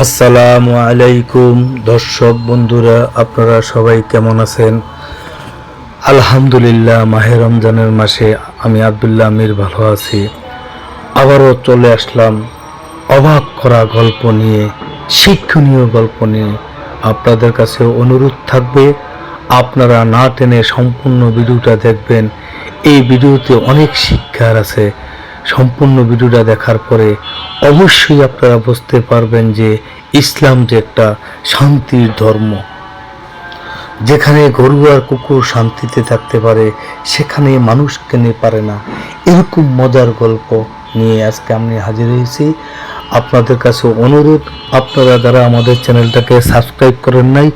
আসসালামু আলাইকুম দর্শক বন্ধুরা, আপনারা সবাই কেমন আছেন? আলহামদুলিল্লাহ, মাহে রমজানের মাসে আমি আব্দুল্লাহ আমির ভালো আছি। আবারও চলে আসলাম অবাক করা গল্প নিয়ে, শিক্ষণীয় গল্প নিয়ে। আপনাদের কাছে অনুরোধ থাকবে আপনারা না টেনে সম্পূর্ণ ভিডিওটা দেখবেন। এই ভিডিওতে অনেক শিক্ষার আছে। সম্পূর্ণ ভিডিওটা দেখার পরে অবশ্যই আপনারা বুঝতে পারবেন যে ইসলাম যে একটা শান্তির ধর্ম। যেখানে গরু আর কুকুর শান্তিতে থাকতে পারে, সেখানে মানুষ কেন পারে না। এরকম মজার গল্প নিয়ে আজকে আমি হাজির হয়েছি। আপনাদের কাছে অনুরোধ, আপনারা যারা আমাদের চ্যানেলটাকে সাবস্ক্রাইব করেন নাই,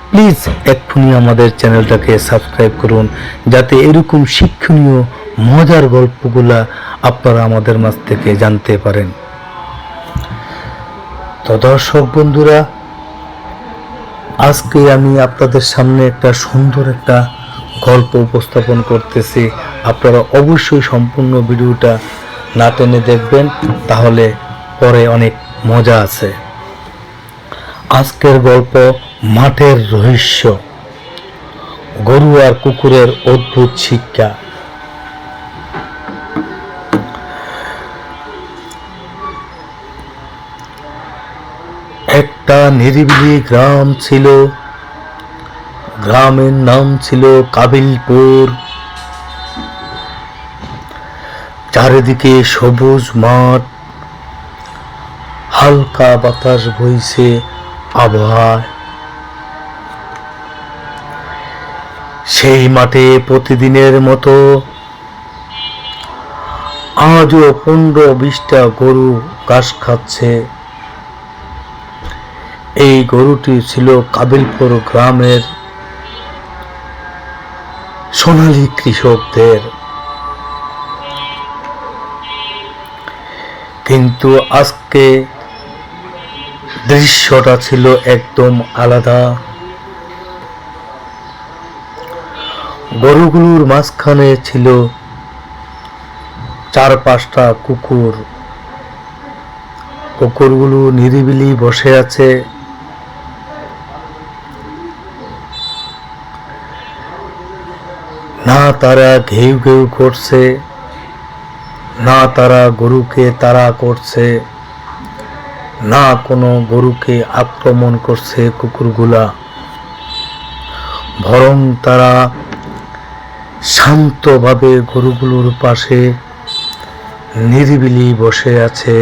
প্লিজ এক্ষুনি আমাদের চ্যানেলটাকে সাবস্ক্রাইব করুন, যাতে এরকম শিক্ষণীয় মজার গল্পগুলা আপনারা আমাদের মাঝ থেকে জানতে পারেন। তো দর্শক বন্ধুরা, আজকে আমি আপনাদের সামনে একটা সুন্দর একটা গল্প উপস্থাপন করতেছি। আপনারা অবশ্যই সম্পূর্ণ ভিডিওটা না টেনে দেখবেন, তাহলে পরে অনেক মজা আছে। আজকের গল্প মাঠের রহস্য, গরু আর কুকুরের অদ্ভুত শিক্ষা। একটা নিরিবিলি গ্রাম ছিল। গ্রামের নাম ছিল কাবিলপুর। চারিদিকে সবুজ মাঠ, হালকা বাতাস বইছে আবহাওয়ায়। সেই মাঠে প্রতিদিনের মতো আজও 15-20টা গরু ঘাস খাচ্ছে। এই গরুটি ছিল কাবিলপুর গ্রামের সোনালী কৃষকদের। কিন্তু আজকে দৃশ্যটা ছিল একদম আলাদা। গরুগুলোর মাঝখানে ছিল 4-5টা কুকুর। কুকুরগুলো নিরিবিলি বসে আছে। না তারা ঘেউ ঘেউ করছে, না তারা গরুকে তাড়া করছে, না কোনো গরুকে আক্রমণ করছে কুকুরগুলা। বরং তারা শান্তভাবে গরুগুলোর পাশে নিরিবিলি বসে আছে।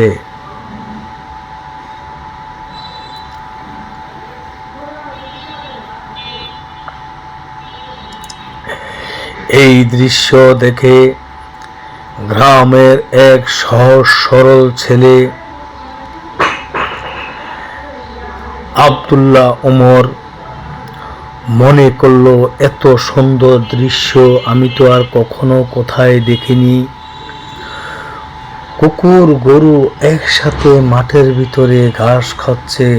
এই দৃশ্য দেখে গ্রামের এক সহজ সরল ছেলে আব্দুল্লাহ ওমর মনে করল, এত সুন্দর দৃশ্য আমি তো আর কখনো কোথায় দেখিনি। কুকুর গরু একসাথে মাঠের ভিতরে ঘাস খাচ্ছে,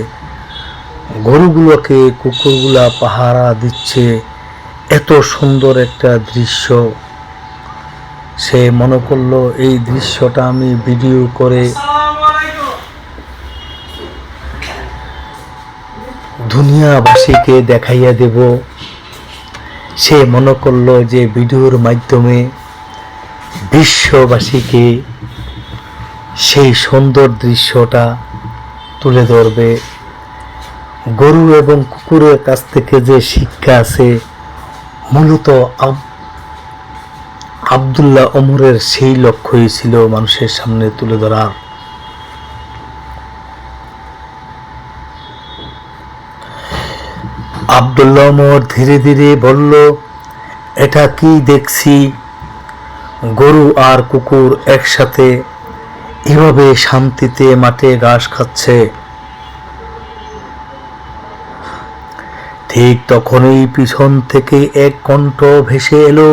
গরুগুলোকে কুকুরগুলা পাহারা দিচ্ছে। এত সুন্দর একটা দৃশ্য। সে মনে করলো এই দৃশ্যটা আমি ভিডিও করে দুনিয়াবাসীকে দেখাইয়া দেব। সে মনে করলো যে ভিডিওর মাধ্যমে বিশ্ববাসীকে সেই সুন্দর দৃশ্যটা তুলে ধরবে। গরু এবং কুকুরের কাছ থেকে যে শিক্ষা আছে, মূলত আব্দুল্লাহ ওমরের সেই লক্ষ্যই ছিল মানুষের সামনে তুলে ধরার। আব্দুল্লাহ ওমর ধীরে ধীরে বলল, এটা কি দেখছি? গরু আর কুকুর একসাথে এভাবে শান্তিতে মাঠে ঘাস খাচ্ছে। ঠিক তখনই পিছন থেকে এক কণ্ঠ ভেসে এলো,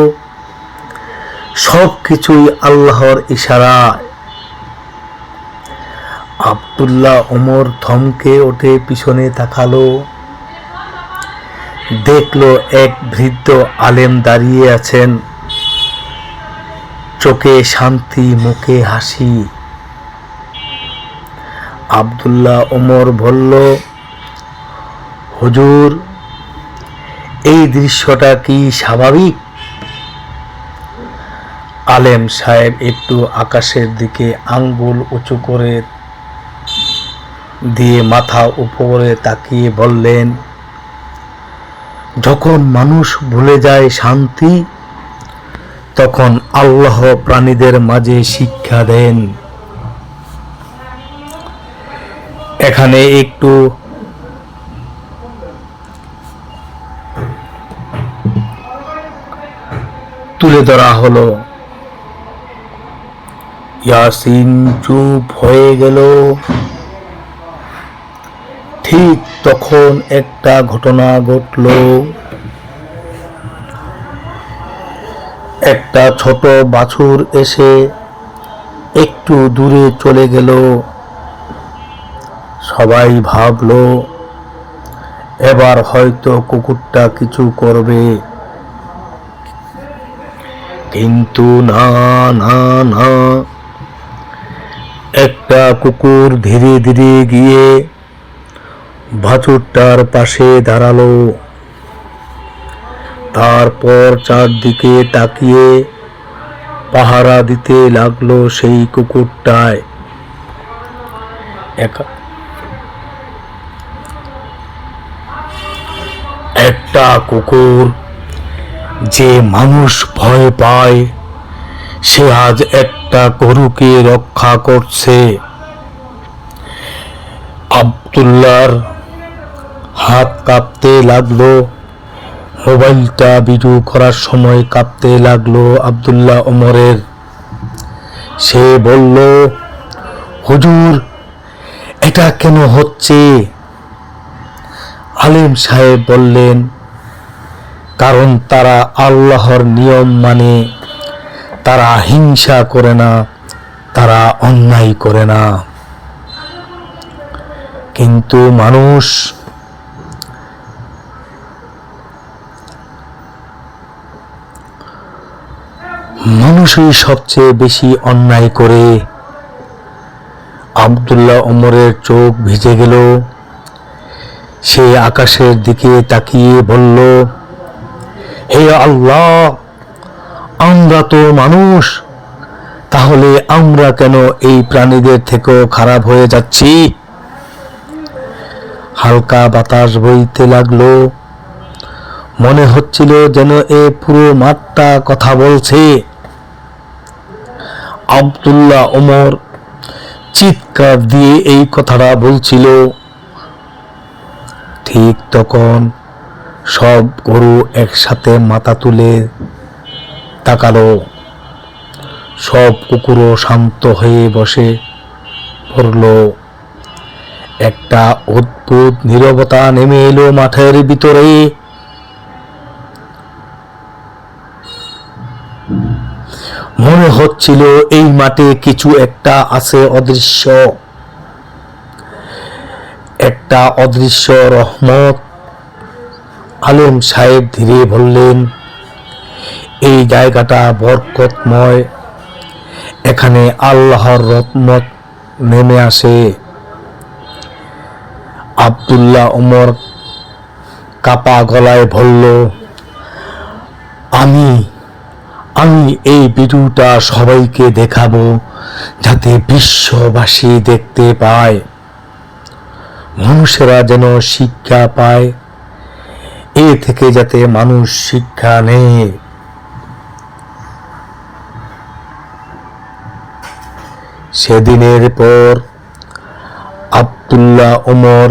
সবকিছুই আল্লাহর ইশারা। আব্দুল্লাহ ওমর থমকে ওঠে, পিছনে তাকালো। দেখলো এক বৃদ্ধ আলেম দাঁড়িয়ে আছেন, চোখে শান্তি, মুখে হাসি। আব্দুল্লাহ ওমর বলল, হুজুর, এই দৃশ্যটা কি স্বাভাবিক? আলেম সাহেব একটু আকাশের দিকে আঙ্গুল উঁচু করে দিয়ে মাথা উপরে তাকিয়ে বললেন, যখন মানুষ ভুলে যায় শান্তি, তখন আল্লাহ প্রাণীদের মাঝে শিক্ষা দেন। এখানে একটু তুলে ধরা হলো। ইয়াসিন চুপ হয়ে গেল। ঠিক তখন একটা ঘটনা ঘটল। একটা ছোট বাছুর এসে একটু দূরে চলে গেল। সবাই ভাবলো এবার হয়তো কুকুরটা কিছু করবে, কিন্তু না না না, একটা কুকুর ধীরে ধীরে গিয়ে বাছুরটার পাশে দাঁড়ালো। তারপর চারদিকে তাকিয়ে পাহারা দিতে লাগলো সেই কুকুরটায়। একটা কুকুর যে মানুষ ভয় পায়, সে আজ একটা গরুকে রক্ষা করছে। আব্দুল্লাহর হাত কাঁপতে লাগলো, মোবাইলটা ভিডিও করার সময় কাঁপতে লাগলো আব্দুল্লাহ ওমরের। সে বলল, হুজুর, এটা কেন হচ্ছে? আলেম সাহেব বললেন, কারণ তারা আল্লাহর নিয়ম মানে, তারা হিংসা করে না, তারা অন্যায় করে না। কিন্তু মানুষই সবচেয়ে বেশি অন্যায় করে। আব্দুল্লাহ ওমরের চোখ ভিজে গেল। সে আকাশের দিকে তাকিয়ে বলল, হে আল্লাহ, আমরা তো মানুষ, তাহলে আমরা কেন এই প্রাণীদের থেকেও খারাপ হয়ে যাচ্ছি? হালকা বাতাস বইতে লাগলো। মনে হচ্ছিল যেন এ পুরো মাঠটা কথা বলছে। আব্দুল্লাহ ওমর চিৎকার দিয়ে এই কথাটা বলছিল। ঠিক তখন সব গরু একসাথে মাথা তুলে তাকালো। সব কুকুরও শান্ত হয়ে বসে পড়ল। একটা অদ্ভুত নীরবতা নেমে এলো মাঠের ভিতরে। মনে হচ্ছিল এই মাঠে কিছু একটা আছে, অদৃশ্য, একটা অদৃশ্য রহমত। আলেম সাহেব ধীরে বললেন, এই জায়গাটা বরকতময়, এখানে আল্লাহর রহমত নেমে আসে। আব্দুল্লাহ ওমর কাপা গলায় বলল, আমি এই ভিডিওটা সবাইকে দেখাবো, যাতে বিশ্ববাসী দেখতে পায়, মানুষেরা যেন শিক্ষা পায়, এ থেকে যাতে মানুষ শিক্ষা নেয়। সেদিনের পর আব্দুল্লাহ ওমর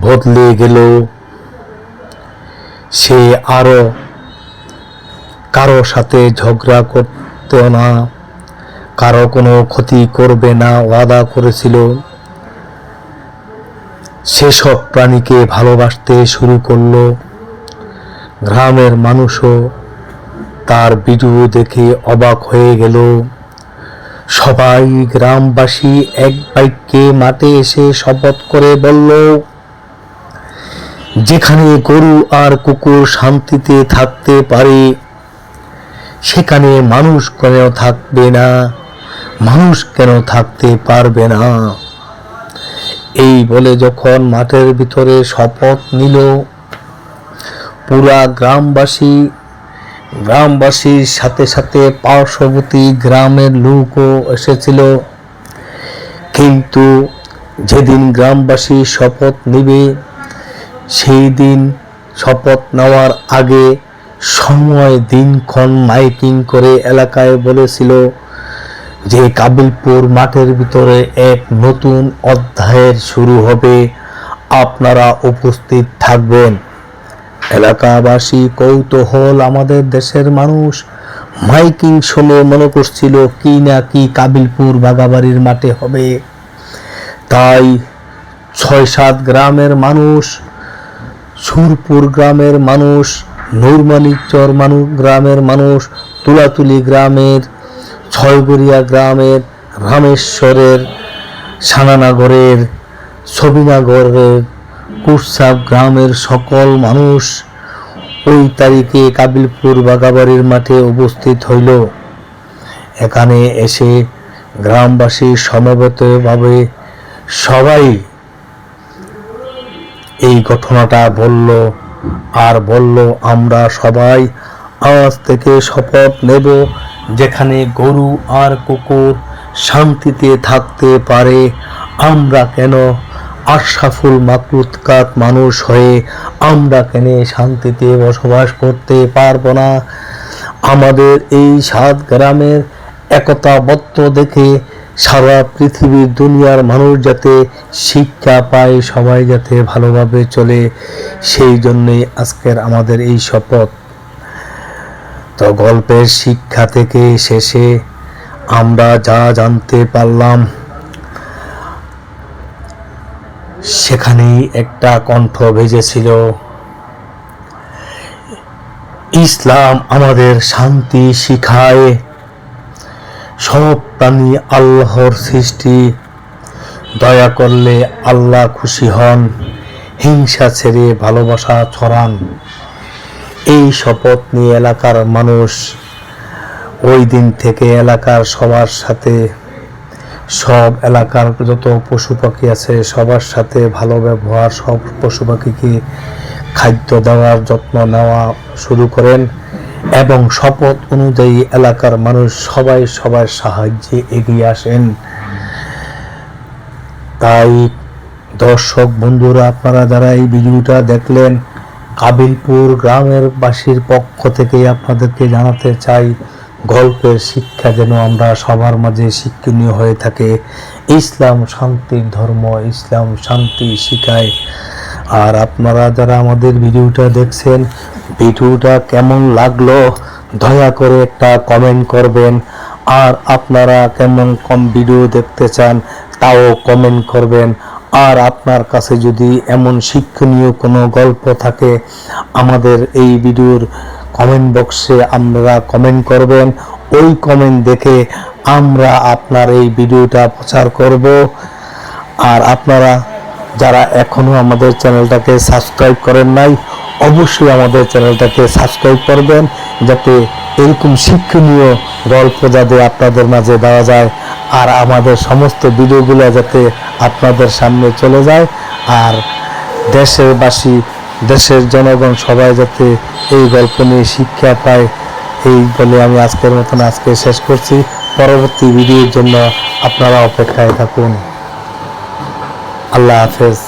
বদলে গেল। সে আরো কারো সাথে ঝগড়া করত না, কারো কোনো ক্ষতি করবে না ওয়াদা করেছিল। সেসব প্রাণীকে ভালোবাসতে শুরু করলো। গ্রামের মানুষও তার ভিডিও দেখে অবাক হয়ে গেল। সবাই গ্রামবাসী এক বাক্যে মাঠে এসে শপথ করে বলল, যেখানে গরু আর কুকুর শান্তিতে থাকতে পারে, সেখানে মানুষ কেন থাকবে না, মানুষ কেন থাকতে পারবে না? এই বলে যখন মাঠের ভিতরে শপথ নিল, পুরা গ্রামবাসীর সাথে সাথে পার্শ্ববর্তী গ্রামের লোকও এসেছিল। কিন্তু যেদিন গ্রামবাসী শপথ নেবে, সেই দিন শপথ নেওয়ার আগে সময় দিনক্ষণ মাইকিং করে এলাকায় বলেছিল যে কাবিলপুর মাঠের ভিতরে এক নতুন অধ্যায়ের শুরু হবে, আপনারা উপস্থিত থাকবেন। এলাকাবাসী কৌতূহল, আমাদের দেশের মানুষ মাইকিং শুনে মনে করছিল কি না কি কাবিলপুর বাগাবাড়ির মাঠে হবে। তাই ৬-৭ গ্রামের মানুষ, সুরপুর গ্রামের মানুষ, নুরমানিকচর গ্রামের মানুষ, তুলাতুলি গ্রামের, ছয়গড়িয়া গ্রামের, রামেশ্বরের, সানানগরের, ছবিনগরের, কুরসাব গ্রামের সকল মানুষ ওই তারিখে কাবিলপুর বাগাবাড়ির মাঠে উপস্থিত হইল। এখানে এসে গ্রামবাসী সমবেতভাবে সবাই এই ঘটনাটা বলল আর বলল, আমরা সবাই আজ থেকে শপথ নেব, যেখানে গরু আর কুকুর শান্তিতে থাকতে পারে, আমরা কেন আশরাফুল মাখলুকাত মানুষ হয়ে আমরা কেন শান্তিতে বসবাস করতে পারবো না। আমাদের এই 7 গ্রামের একতাবদ্ধ দেখে সারা পৃথিবীর দুনিয়ার মানুষ যাতে শিক্ষা পায়, সবাই যাতে ভালোভাবে চলে, সেই জন্যই আজকের আমাদের এই শপথ। তো গল্পের শিক্ষা থেকে শেষে আমরা যা জানতে পারলাম, সেখানেই একটা কণ্ঠ ভেজেছিল, ইসলাম আমাদের শান্তি শিখায়, সব প্রাণী আল্লাহর সৃষ্টি, দয়া করলে আল্লাহ খুশি হন, হিংসা ছেড়ে ভালোবাসা ছড়ান। এই শপথ নিয়ে এলাকার মানুষ ওই দিন থেকে এলাকার সবার সাথে, সব এলাকার যত পশু পাখি আছে সবার সাথে ভালো ব্যবহার, সব পশু পাখিকে খাদ্য দেওয়ার যত্ন নেওয়া শুরু করেন এবং শপথ অনুযায়ী এলাকার মানুষ সবাই সবার সাহায্যে এগিয়ে আসেন। তাই দর্শক বন্ধুরা, আপনারা যারা এই ভিডিওটা দেখলেন, কাবিলপুর গ্রামের বাসীর পক্ষ থেকে আপনাদেরকে জানাতে চাই, গল্পের শিক্ষা যেন আমরা সবার মাঝে শিক্ষণীয় হয়ে থাকে। ইসলাম শান্তির ধর্ম, ইসলাম শান্তি শিখায়। আর আপনারা যারা আমাদের ভিডিওটা দেখছেন, ভিডিওটা কেমন লাগলো দয়া করে একটা কমেন্ট করবেন। আর আপনারা কেমন ভিডিও দেখতে চান তাও কমেন্ট করবেন। আর আপনার কাছে যদি এমন শিক্ষণীয় কোনো গল্প থাকে, আমাদের এই ভিডিওর কমেন্ট বক্সে আমরা কমেন্ট করবেন। ওই কমেন্ট দেখে আমরা আপনার এই ভিডিওটা প্রচার করব। আর আপনারা যারা এখনো আমাদের চ্যানেলটাকে সাবস্ক্রাইব করেন নাই, অবশ্যই আমাদের চ্যানেলটাকে সাবস্ক্রাইব করবেন, যাতে এরকম শিক্ষণীয় গল্প যাতে আপনাদের মাঝে দেওয়া যায়, আর আমাদের সমস্ত ভিডিওগুলো যাতে আপনাদের সামনে চলে যায়, আর দেশের বাসী, দেশের জনগণ সবাই যাতে এই গল্প নিয়ে শিক্ষা পায়। এই বলে আমি আজকের মতন আজকে শেষ করছি। পরবর্তী ভিডিওর জন্য আপনারা অপেক্ষায় থাকুন। আল্লাহ হাফেজ।